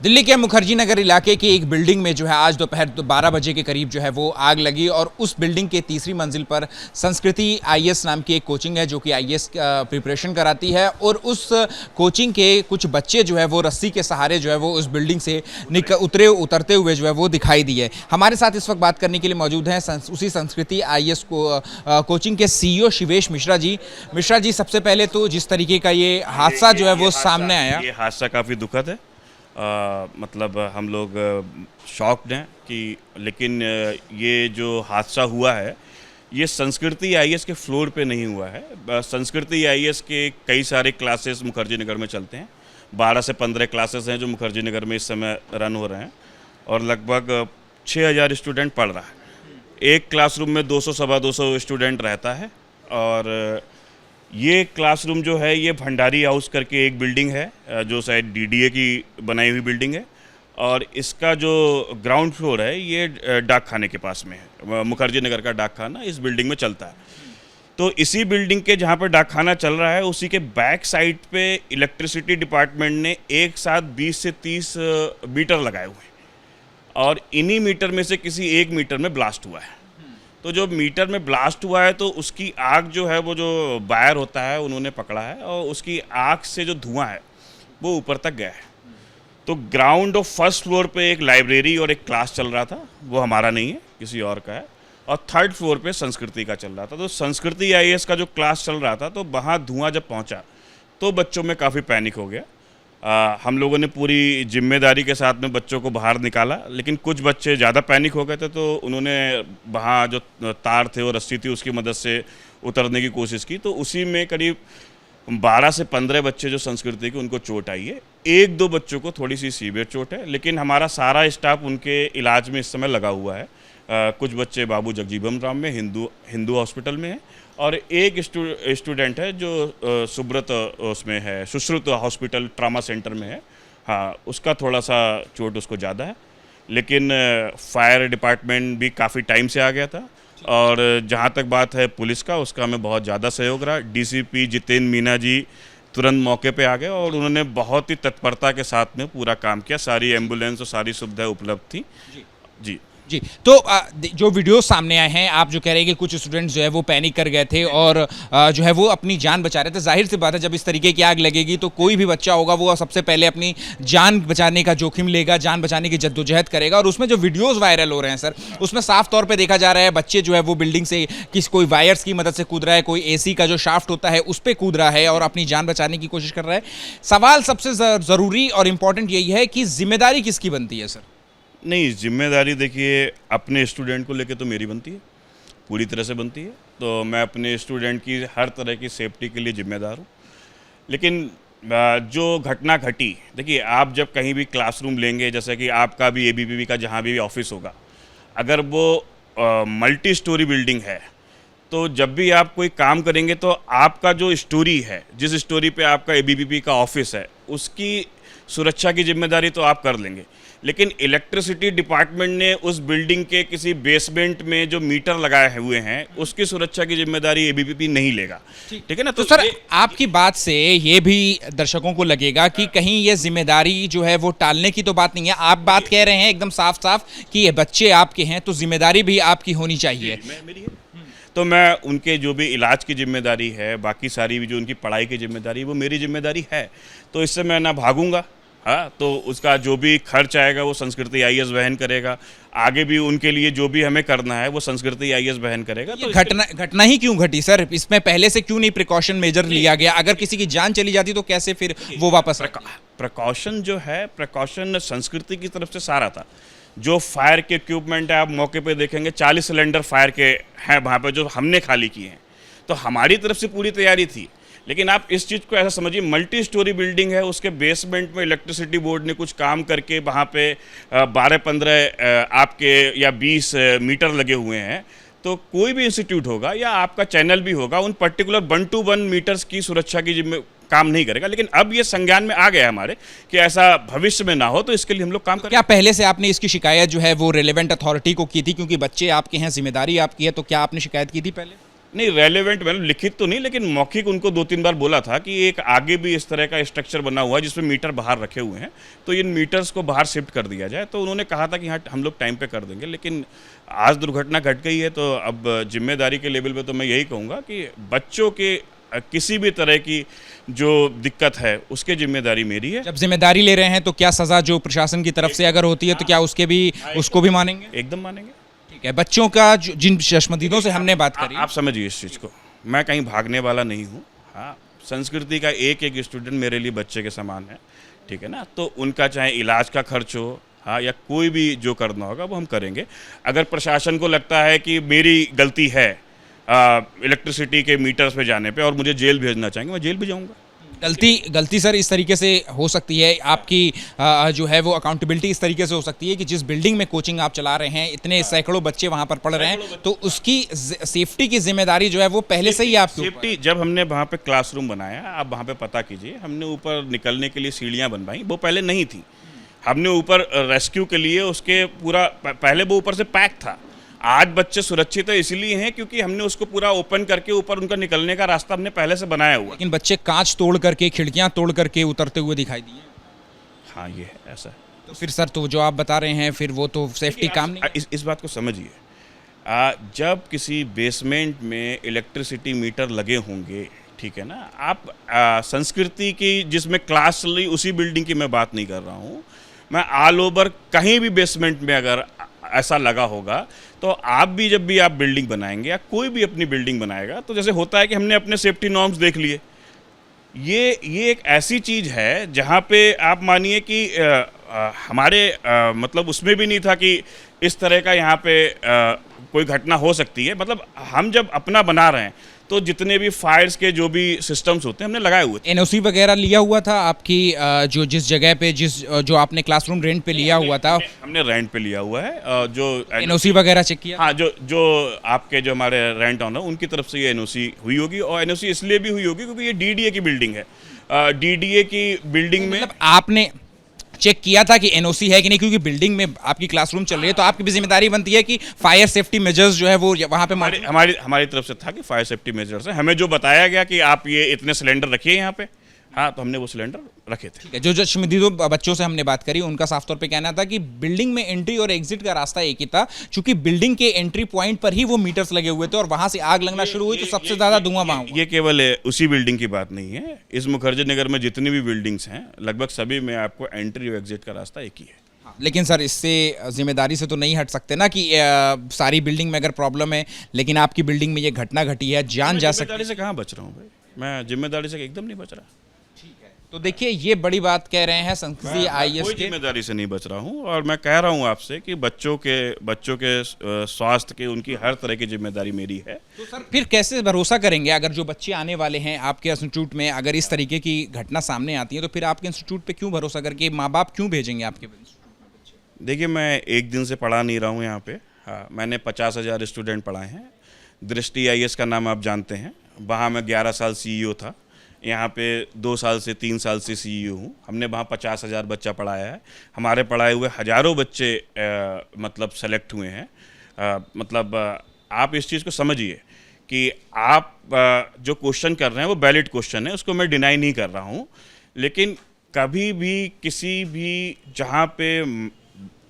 दिल्ली के मुखर्जी नगर इलाके की एक बिल्डिंग में जो है आज दोपहर 12 बजे के करीब जो है वो आग लगी और उस बिल्डिंग के तीसरी मंजिल पर संस्कृति आईएएस नाम की एक कोचिंग है जो कि आईएएस प्रिपरेशन कराती है और उस कोचिंग के कुछ बच्चे जो है वो रस्सी के सहारे जो है वो उस बिल्डिंग से उतरते हुए जो है वो दिखाई दिए। हमारे साथ इस वक्त बात करने के लिए मौजूद हैं उसी संस्कृति आईएएस कोचिंग के सीईओ शिवेश मिश्रा जी। मिश्रा जी, सबसे पहले तो जिस तरीके का ये हादसा जो है वो सामने आया, ये हादसा काफ़ी दुखद है। मतलब हम लोग शॉक्ड हैं कि लेकिन ये जो हादसा हुआ है ये संस्कृति आईएएस के फ्लोर पे नहीं हुआ है। संस्कृति आईएएस के कई सारे क्लासेस मुखर्जी नगर में चलते हैं। 12 से 15 क्लासेस हैं जो मुखर्जी नगर में इस समय रन हो रहे हैं और लगभग 6000 स्टूडेंट पढ़ रहा है। एक क्लासरूम में 200 सवा 200 स्टूडेंट रहता है और ये क्लासरूम जो है ये भंडारी हाउस करके एक बिल्डिंग है जो शायद डीडीए की बनाई हुई बिल्डिंग है और इसका जो ग्राउंड फ्लोर है ये डाक खाने के पास में है। मुखर्जी नगर का डाक खाना इस बिल्डिंग में चलता है। तो इसी बिल्डिंग के जहाँ पर डाक खाना चल रहा है उसी के बैक साइड पे इलेक्ट्रिसिटी डिपार्टमेंट ने एक साथ 20 से 30 मीटर लगाए हुए हैं और इन्हीं मीटर में से किसी एक मीटर में ब्लास्ट हुआ है। तो जो मीटर में ब्लास्ट हुआ है तो उसकी आग जो है वो जो वायर होता है उन्होंने पकड़ा है और उसकी आग से जो धुआं है वो ऊपर तक गया है। तो ग्राउंड और फर्स्ट फ्लोर पे एक लाइब्रेरी और एक क्लास चल रहा था, वो हमारा नहीं है किसी और का है, और थर्ड फ्लोर पे संस्कृति का चल रहा था। तो संस्कृति आईएएस का जो क्लास चल रहा था तो वहाँ धुआं जब पहुँचा तो बच्चों में काफ़ी पैनिक हो गया। हम लोगों ने पूरी जिम्मेदारी के साथ में बच्चों को बाहर निकाला, लेकिन कुछ बच्चे ज़्यादा पैनिक हो गए थे तो उन्होंने वहाँ जो तार थे और रस्सी थी उसकी मदद से उतरने की कोशिश की। तो उसी में करीब 12 से 15 बच्चे जो संस्कृति के उनको चोट आई है। एक दो बच्चों को थोड़ी सी सीवियर चोट है, लेकिन हमारा सारा स्टाफ उनके इलाज में इस समय लगा हुआ है। कुछ बच्चे बाबू जगजीवन राम में हिंदू हॉस्पिटल में है और एक स्टूडेंट है जो सुब्रत उसमें है, सुश्रुत हॉस्पिटल ट्रामा सेंटर में है। हाँ, उसका थोड़ा सा चोट उसको ज़्यादा है, लेकिन फायर डिपार्टमेंट भी काफ़ी टाइम से आ गया था और जहाँ तक बात है पुलिस का, उसका हमें बहुत ज़्यादा सहयोग रहा। डीसीपी जितेंद्र मीना जी तुरंत मौके पे आ गए और उन्होंने बहुत ही तत्परता के साथ में पूरा काम किया। सारी एम्बुलेंस और सारी सुविधाएं उपलब्ध थी। जी जी। तो जो वीडियो सामने आए हैं, आप जो कह रहे हैं कि कुछ स्टूडेंट्स जो है वो पैनिक कर गए थे और जो है वो अपनी जान बचा रहे थे। जाहिर सी बात है जब इस तरीके की आग लगेगी तो कोई भी बच्चा होगा वो सबसे पहले अपनी जान बचाने का जोखिम लेगा, जान बचाने की जद्दोजहद करेगा। और उसमें जो वीडियोज़ वायरल हो रहे हैं सर, उसमें साफ तौर पर देखा जा रहा है बच्चे जो है वो बिल्डिंग से कोई वायर्स की मदद से कूद रहा है, कोई AC का जो शाफ्ट होता है उस पर कूद रहा है और अपनी जान बचाने की कोशिश कर रहा है। सवाल सबसे ज़रूरी और इम्पॉर्टेंट यही है कि जिम्मेदारी किसकी बनती है सर? नहीं, जिम्मेदारी देखिए अपने स्टूडेंट को लेके तो मेरी बनती है, पूरी तरह से बनती है। तो मैं अपने स्टूडेंट की हर तरह की सेफ्टी के लिए जिम्मेदार हूँ। लेकिन जो घटना घटी, देखिए आप जब कहीं भी क्लासरूम लेंगे, जैसे कि आपका भी ABPP का जहाँ भी ऑफिस होगा, अगर वो मल्टी स्टोरी बिल्डिंग है तो जब भी आप कोई काम करेंगे तो आपका जो स्टोरी है, जिस स्टोरी पे आपका ABPP का ऑफिस है, उसकी सुरक्षा की जिम्मेदारी तो आप कर लेंगे। लेकिन इलेक्ट्रिसिटी डिपार्टमेंट ने उस बिल्डिंग के किसी बेसमेंट में जो मीटर लगाए हुए हैं उसकी सुरक्षा की जिम्मेदारी ABPP नहीं लेगा। ठीक है ना? तो सर आपकी बात से ये भी दर्शकों को लगेगा कि कहीं ये जिम्मेदारी जो है वो टालने की तो बात नहीं है। आप बात कह रहे हैं एकदम साफ साफ कि ये बच्चे आपके हैं तो जिम्मेदारी भी आपकी होनी चाहिए। मेरी है। तो मैं उनके जो भी इलाज की जिम्मेदारी है, बाकी सारी भी जो उनकी पढ़ाई की जिम्मेदारी है वो मेरी जिम्मेदारी है। तो इससे मैं ना भागूंगा। हाँ, तो उसका जो भी खर्च आएगा वो संस्कृति आईएएस वहन करेगा। आगे भी उनके लिए जो भी हमें करना है वो संस्कृति आईएएस वहन करेगा। तो घटना ही क्यों घटी सर? इसमें पहले से क्यों नहीं प्रिकॉशन मेजर लिया गया? अगर किसी की जान चली जाती तो कैसे फिर वो वापस? प्रिकॉशन जो है, प्रिकॉशन संस्कृति की तरफ से सारा था। जो फायर के इक्विपमेंट है आप मौके पे देखेंगे 40 सिलेंडर फायर के हैं वहाँ पे जो हमने खाली किए हैं। तो हमारी तरफ से पूरी तैयारी थी। लेकिन आप इस चीज़ को ऐसा समझिए, मल्टी स्टोरी बिल्डिंग है, उसके बेसमेंट में इलेक्ट्रिसिटी बोर्ड ने कुछ काम करके वहाँ पे 12-15 आपके या 20 मीटर लगे हुए हैं। तो कोई भी इंस्टीट्यूट होगा या आपका चैनल भी होगा, उन पर्टिकुलर 1 to 1 मीटर्स की सुरक्षा की काम नहीं करेगा। लेकिन अब ये संज्ञान में आ गया हमारे कि ऐसा भविष्य में ना हो, तो इसके लिए हम लोग काम करें। क्या पहले से आपने इसकी शिकायत जो है वो रिलेवेंट अथॉरिटी को की थी? क्योंकि बच्चे आपके हैं, जिम्मेदारी आपकी है, तो क्या आपने शिकायत की थी पहले? नहीं, रेलेवेंट मैंने लिखित तो नहीं, लेकिन मौखिक उनको 2-3 बार बोला था कि एक आगे भी इस तरह का स्ट्रक्चर बना हुआ है जिसमें मीटर बाहर रखे हुए हैं, तो इन मीटर्स को बाहर शिफ्ट कर दिया जाए। तो उन्होंने कहा था कि हाँ, हम लोग टाइम पे कर देंगे, लेकिन आज दुर्घटना घट गई है, तो अब जिम्मेदारी के लेवल पे तो मैं यही कहूँगा कि बच्चों के किसी भी तरह की जो दिक्कत है उसकी जिम्मेदारी मेरी है। जब जिम्मेदारी ले रहे हैं तो क्या सजा जो प्रशासन की तरफ से अगर होती है तो क्या उसको भी मानेंगे? एकदम मानेंगे। ठीक है, बच्चों का जिन चश्मदीदों से हमने बात करी, आप समझिए इस चीज़ को, मैं कहीं भागने वाला नहीं हूँ। हाँ, संस्कृति का एक एक स्टूडेंट मेरे लिए बच्चे के समान है, ठीक है ना। तो उनका चाहे इलाज का खर्च हो, हाँ, या कोई भी जो करना होगा वो हम करेंगे। अगर प्रशासन को लगता है कि मेरी गलती है इलेक्ट्रिसिटी के मीटर्स पे जाने पे और मुझे जेल भेजना चाहेंगे, मैं जेल भी जाऊँगा। गलती सर इस तरीके से हो सकती है आपकी, जो है वो अकाउंटेबिलिटी इस तरीके से हो सकती है कि जिस बिल्डिंग में कोचिंग आप चला रहे हैं, इतने सैकड़ों बच्चे वहां पर पढ़ रहे हैं, तो उसकी सेफ्टी की जिम्मेदारी जो है वो पहले से ही आपके ऊपर। सेफ्टी, जब हमने वहाँ पे क्लासरूम बनाया, आप वहाँ पे पता कीजिए, हमने ऊपर निकलने के लिए सीढ़ियाँ बनवाई, वो पहले नहीं थी। हमने ऊपर रेस्क्यू के लिए उसके पूरा पहले वो ऊपर से पैक था। आज बच्चे सुरक्षित है इसलिए हैं क्योंकि हमने उसको पूरा ओपन करके ऊपर उनका निकलने का रास्ता हमने पहले से बनाया हुआ। लेकिन बच्चे कांच तोड़ करके, खिड़कियां तोड़ करके उतरते हुए दिखाई दिए। हाँ, ये है, ऐसा है। तो फिर सर, तो जो आप बता रहे हैं फिर वो तो सेफ्टी काम नहीं। इस बात को समझिए, जब किसी बेसमेंट में इलेक्ट्रिसिटी मीटर लगे होंगे, ठीक है ना, आप संस्कृति की जिसमें क्लास चल रही उसी बिल्डिंग की मैं बात नहीं कर रहा हूँ, मैं ऑल ओवर कहीं भी बेसमेंट में अगर ऐसा लगा होगा, तो आप भी जब भी आप बिल्डिंग बनाएंगे या कोई भी अपनी बिल्डिंग बनाएगा, तो जैसे होता है कि हमने अपने सेफ्टी नॉर्म्स देख लिए, ये एक ऐसी चीज़ है जहाँ पे आप मानिए कि हमारे मतलब उसमें भी नहीं था कि इस तरह का यहाँ पे कोई घटना हो सकती है। मतलब हम जब अपना बना रहे हैं तो जितने भी फायर्स के जो भी सिस्टम्स होते हैं हमने लगाए हुए थे। एनओसी वगैरह लिया हुआ था आपकी, जो जिस जगह पे जो आपने क्लासरूम रेंट पे लिया हुआ था? हमने रेंट पे लिया हुआ है। जो एनओसी वगैरह चेक किया? हाँ, जो आपके जो हमारे रेंट ऑनर उनकी तरफ से ये एनओसी हुई होगी, और एनओसी इसलिए भी हुई होगी क्योंकि ये डीडीए की बिल्डिंग है। डीडीए की बिल्डिंग में मतलब आपने चेक किया था कि एनओसी है कि नहीं, क्योंकि बिल्डिंग में आपकी क्लासरूम चल रही है तो आपकी भी जिम्मेदारी बनती है कि फायर सेफ्टी मेजर्स जो है वो वहाँ पे हमारी तरफ से था कि फायर सेफ्टी मेजर्स है। हमें जो बताया गया कि आप ये इतने सिलेंडर रखिए यहाँ पे, हाँ, तो हमने वो सिलेंडर रखे थे। ठीक है, जो चश्मदीदों बच्चों से हमने बात करी उनका साफ तौर पे कहना था कि बिल्डिंग में एंट्री और एग्जिट का रास्ता एक ही था, क्योंकि बिल्डिंग के एंट्री पॉइंट पर ही वो मीटर्स लगे हुए थे और वहां से आग लगना शुरू हुई तो सबसे ज्यादा धुआं वहां हुआ। ये केवल उसी बिल्डिंग की बात नहीं है, इस मुखर्जी नगर में जितनी भी बिल्डिंग्स हैं लगभग सभी में आपको एंट्री और एग्जिट का रास्ता एक ही है। लेकिन सर, इससे जिम्मेदारी से तो नहीं हट सकते ना कि सारी बिल्डिंग में अगर प्रॉब्लम है लेकिन आपकी बिल्डिंग में ये घटना घटी है, जान जा सकती है। जिम्मेदारी से कहाँ बच रहा हूँ भाई, मैं जिम्मेदारी से एकदम नहीं बच रहा। तो देखिए, ये बड़ी बात कह रहे हैं संस्कृति आईएएस कोई के। जिम्मेदारी से नहीं बच रहा हूँ, और मैं कह रहा हूँ आपसे कि बच्चों के स्वास्थ्य के, उनकी हर तरह की जिम्मेदारी मेरी है। तो सर, फिर कैसे भरोसा करेंगे अगर जो बच्चे आने वाले हैं आपके इंस्टीट्यूट में, अगर इस तरीके की घटना सामने आती है तो फिर आपके इंस्टीट्यूट पे क्यों भरोसा करके माँ बाप क्यों भेजेंगे आपके इंस्टीट्यूट में बच्चे? देखिए, मैं एक दिन से पढ़ा नहीं रहा हूँ यहाँ पे। हाँ, मैंने 50,000 स्टूडेंट पढ़ाए हैं। दृष्टि आईएएस का नाम आप जानते हैं, वहाँ मैं 11 साल सीईओ था। यहाँ पे 2 साल से 3 साल से सीईओ हूँ। हमने वहाँ 50,000 बच्चा पढ़ाया है। हमारे पढ़ाए हुए हज़ारों बच्चे मतलब सेलेक्ट हुए हैं। मतलब आप इस चीज़ को समझिए कि आप जो क्वेश्चन कर रहे हैं वो वैलिड क्वेश्चन है, उसको मैं डिनाई नहीं कर रहा हूँ, लेकिन कभी भी किसी भी जहाँ पे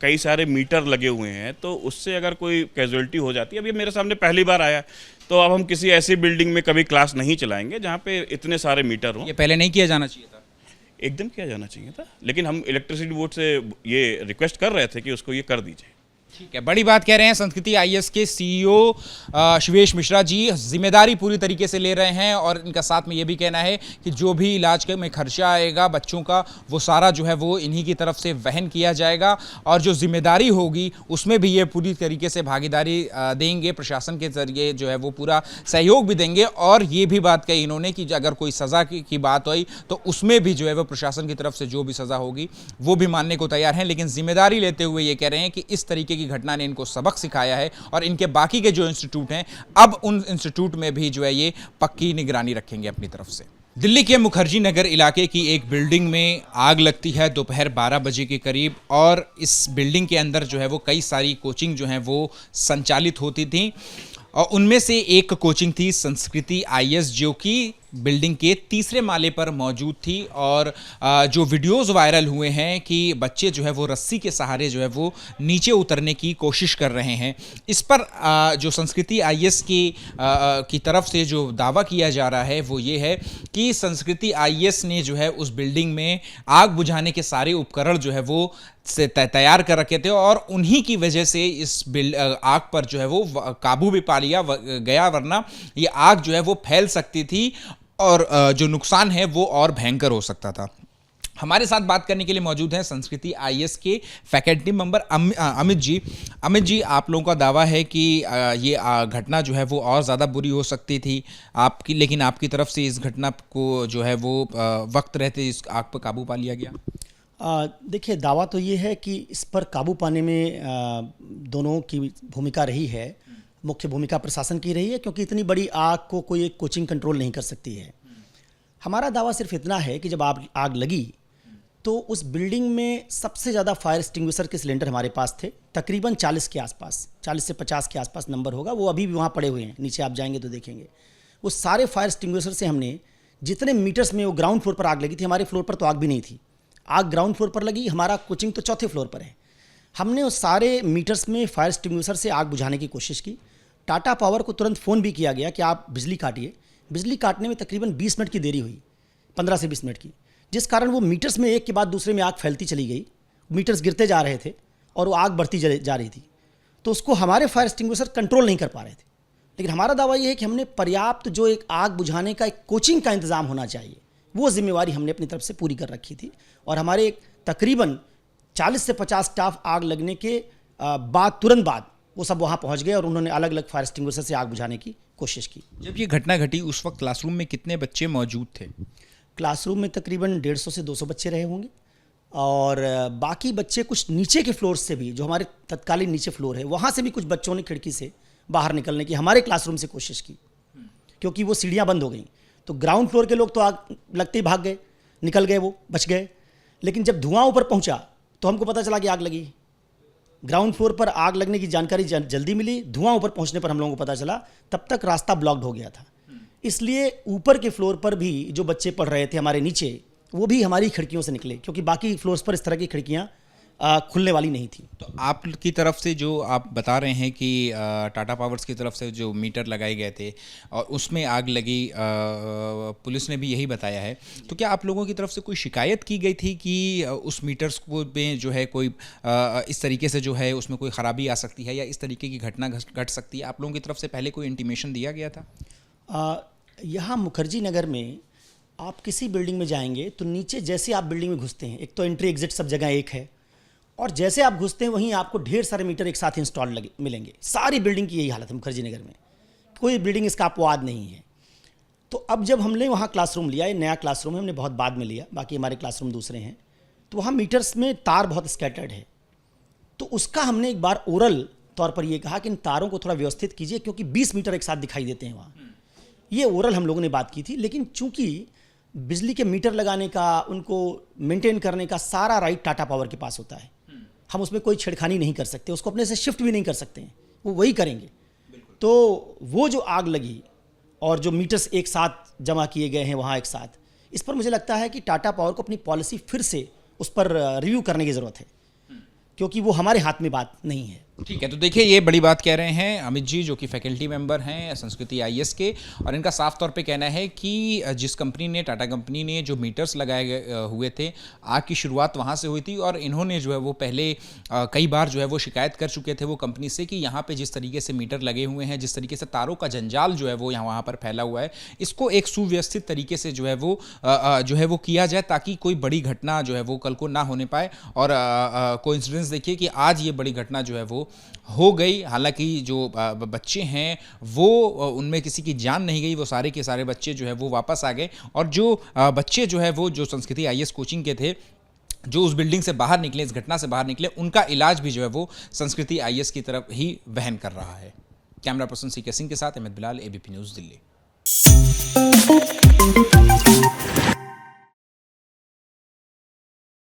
कई सारे मीटर लगे हुए हैं तो उससे अगर कोई कैजुअलिटी हो जाती है, अभी मेरे सामने पहली बार आया, तो अब हम किसी ऐसी बिल्डिंग में कभी क्लास नहीं चलाएंगे जहाँ पे इतने सारे मीटर हों। ये पहले नहीं किया जाना चाहिए था? एकदम किया जाना चाहिए था, लेकिन हम इलेक्ट्रिसिटी बोर्ड से ये रिक्वेस्ट कर रहे थे कि उसको ये कर दीजिए। ठीक है, बड़ी बात कह रहे हैं संस्कृति आईएएस के सीईओ शिवेश मिश्रा जी। जिम्मेदारी पूरी तरीके से ले रहे हैं और इनका साथ में ये भी कहना है कि जो भी इलाज में खर्चा आएगा बच्चों का, वो सारा जो है वो इन्हीं की तरफ से वहन किया जाएगा, और जो जिम्मेदारी होगी उसमें भी ये पूरी तरीके से भागीदारी देंगे, प्रशासन के जरिए जो है वो पूरा सहयोग भी देंगे। और ये भी बात कही इन्होंने कि अगर कोई सज़ा की बात हुई तो उसमें भी जो है वो प्रशासन की तरफ से जो भी सज़ा होगी वो भी मानने को तैयार हैं, लेकिन जिम्मेदारी लेते हुए ये कह रहे हैं कि इस तरीके की घटना ने इनको सबक सिखाया है और इनके बाकी के जो इंस्टीट्यूट हैं अब उन इंस्टीट्यूट में भी जो है ये पक्की निगरानी रखेंगे अपनी तरफ से। दिल्ली के मुखर्जी नगर इलाके की एक बिल्डिंग में आग लगती है दोपहर 12 बजे के करीब, और इस बिल्डिंग के अंदर जो है वो कई सारी कोचिंग जो हैं वो संचालित होती थी, और उनमें से एक कोचिंग थी संस्कृति आईएएस, जो कि बिल्डिंग के तीसरे माले पर मौजूद थी। और जो वीडियोस वायरल हुए हैं कि बच्चे जो है वो रस्सी के सहारे जो है वो नीचे उतरने की कोशिश कर रहे हैं, इस पर जो संस्कृति आईएएस की तरफ से जो दावा किया जा रहा है वो ये है कि संस्कृति आईएएस ने जो है उस बिल्डिंग में आग बुझाने के सारे उपकरण जो है वो से तैयार कर रखे थे और उन्हीं की वजह से इस आग पर जो है वो काबू भी पा लिया गया, वरना ये आग जो है वो फैल सकती थी और जो नुकसान है वो और भयंकर हो सकता था। हमारे साथ बात करने के लिए मौजूद हैं संस्कृति आईएएस के फैकल्टी मेंबर अमित जी। अमित जी, आप लोगों का दावा है कि ये घटना जो है वो और ज़्यादा बुरी हो सकती थी आपकी, लेकिन आपकी तरफ से इस घटना को जो है वो वक्त रहते इस आग पर काबू पा लिया गया। देखिए, दावा तो ये है कि इस पर काबू पाने में दोनों की भूमिका रही है। मुख्य भूमिका प्रशासन की रही है, क्योंकि इतनी बड़ी आग को कोई एक कोचिंग कंट्रोल नहीं कर सकती है। हमारा दावा सिर्फ इतना है कि जब आग लगी तो उस बिल्डिंग में सबसे ज़्यादा फायर एक्सटिंग्विशर के सिलेंडर हमारे पास थे, तकरीबन 40 के आसपास, 40 से 50 के आसपास नंबर होगा। वो अभी भी वहाँ पड़े हुए हैं, नीचे आप जाएंगे तो देखेंगे। वो सारे फायर एक्सटिंग्विशर से हमने जितने मीटर्स में वो ग्राउंड फ्लोर पर आग लगी थी, हमारे फ्लोर पर तो आग भी नहीं थी, आग ग्राउंड फ्लोर पर लगी, हमारा कोचिंग तो चौथे फ्लोर पर है। हमने उस सारे मीटर्स में फायर एक्सटिंग्विशर से आग बुझाने की कोशिश की। टाटा पावर को तुरंत फ़ोन भी किया गया कि आप बिजली काटिए। बिजली काटने में तकरीबन 20 मिनट की देरी हुई, 15 से 20 मिनट की, जिस कारण वो मीटर्स में एक के बाद दूसरे में आग फैलती चली गई। मीटर्स गिरते जा रहे थे और वो आग बढ़ती जा रही थी, तो उसको हमारे फायर एक्सटिंग्विशर कंट्रोल नहीं कर पा रहे थे। लेकिन हमारा दावा ये है कि हमने पर्याप्त जो एक आग बुझाने का एक कोचिंग का इंतज़ाम होना चाहिए, वो जिम्मेवारी हमने अपनी तरफ से पूरी कर रखी थी। और हमारे तकरीबन 40 से 50 स्टाफ आग लगने के तुरंत बाद वो सब वहाँ पहुँच गए और उन्होंने अलग अलग फायर एक्सटिंग्विशर से आग बुझाने की कोशिश की। जब ये घटना घटी उस वक्त क्लासरूम में कितने बच्चे मौजूद थे? क्लासरूम में तकरीबन 150 से 200 बच्चे रहे होंगे, और बाकी बच्चे कुछ नीचे के फ्लोर से भी, जो हमारे तत्कालीन नीचे फ्लोर है, वहाँ से भी कुछ बच्चों ने खिड़की से बाहर निकलने की हमारे क्लासरूम से कोशिश की, क्योंकि वो सीढ़ियाँ बंद हो गई। तो ग्राउंड फ्लोर के लोग तो आग लगते ही भाग गए, निकल गए, वो बच गए। लेकिन जब धुआं ऊपर पहुंचा तो हमको पता चला कि आग लगी। ग्राउंड फ्लोर पर आग लगने की जानकारी जल्दी मिली, धुआं ऊपर पहुंचने पर हम लोगों को पता चला, तब तक रास्ता ब्लॉक्ड हो गया था। इसलिए ऊपर के फ्लोर पर भी जो बच्चे पढ़ रहे थे हमारे नीचे, वो भी हमारी खिड़कियों से निकले, क्योंकि बाकी फ्लोर्स पर इस तरह की खिड़कियाँ खुलने वाली नहीं थी। तो आपकी तरफ से जो आप बता रहे हैं कि टाटा पावर्स की तरफ से जो मीटर लगाए गए थे और उसमें आग लगी, पुलिस ने भी यही बताया है, तो क्या आप लोगों की तरफ से कोई शिकायत की गई थी कि उस मीटर्स को में जो है कोई इस तरीके से जो है उसमें कोई ख़राबी आ सकती है या इस तरीके की घटना घट सकती है? आप लोगों की तरफ से पहले कोई इंटीमेशन दिया गया था? यहाँ मुखर्जी नगर में आप किसी बिल्डिंग में जाएंगे तो नीचे जैसे आप बिल्डिंग में घुसते हैं, एक तो एंट्री एग्जिट सब जगह एक है, और जैसे आप घुसते हैं वहीं आपको ढेर सारे मीटर एक साथ इंस्टॉल मिलेंगे। सारी बिल्डिंग की यही हालत है मुखर्जी नगर में, कोई बिल्डिंग इसका अपवाद नहीं है। तो अब जब हमने वहाँ क्लासरूम लिया, ये नया क्लासरूम है, हमने बहुत बाद में लिया, बाकी हमारे क्लासरूम दूसरे हैं, तो वहाँ मीटर्स में तार बहुत स्कैटर्ड है। तो उसका हमने एक बार ओरल तौर पर ये कहा कि इन तारों को थोड़ा व्यवस्थित कीजिए, क्योंकि 20 मीटर एक साथ दिखाई देते हैं वहाँ। ये ओरल हम लोगों ने बात की थी। लेकिन चूंकि बिजली के मीटर लगाने का, उनको मेंटेन करने का सारा राइट टाटा पावर के पास होता है, हम उसमें कोई छेड़खानी नहीं कर सकते, उसको अपने से शिफ्ट भी नहीं कर सकते हैं, वो वही करेंगे। तो वो जो आग लगी और जो मीटर्स एक साथ जमा किए गए हैं वहाँ एक साथ, इस पर मुझे लगता है कि टाटा पावर को अपनी पॉलिसी फिर से उस पर रिव्यू करने की ज़रूरत है, क्योंकि वो हमारे हाथ में बात नहीं है। ठीक है, तो देखिए ये बड़ी बात कह रहे हैं अमित जी, जो कि फैकल्टी मेंबर हैं संस्कृति आईएएस के, और इनका साफ तौर पे कहना है कि जिस कंपनी ने, टाटा कंपनी ने जो मीटर्स लगाए हुए थे, आग की शुरुआत वहाँ से हुई थी और इन्होंने जो है वो पहले कई बार जो है वो शिकायत कर चुके थे वो कंपनी से कि यहाँ पे जिस तरीके से मीटर लगे हुए हैं, जिस तरीके से तारों का जंजाल जो है वो वहाँ पर फैला हुआ है, इसको एक सुव्यवस्थित तरीके से जो है वो किया जाए, ताकि कोई बड़ी घटना जो है वो कल को ना होने पाए। और कोइंसिडेंस देखिए कि आज ये बड़ी घटना जो है वो हो गई। हालांकि जो बच्चे हैं वो, उनमें किसी की जान नहीं गई, वो सारे के सारे बच्चे जो है वो वापस आ गए। और जो बच्चे जो है वो जो संस्कृति आईएएस कोचिंग के थे, जो उस बिल्डिंग से बाहर निकले, इस घटना से बाहर निकले, उनका इलाज भी जो है वो संस्कृति आईएएस की तरफ ही वहन कर रहा है। कैमरा पर्सन सीके सिंह के साथ अहमद बिलाल, एबीपी न्यूज़, दिल्ली।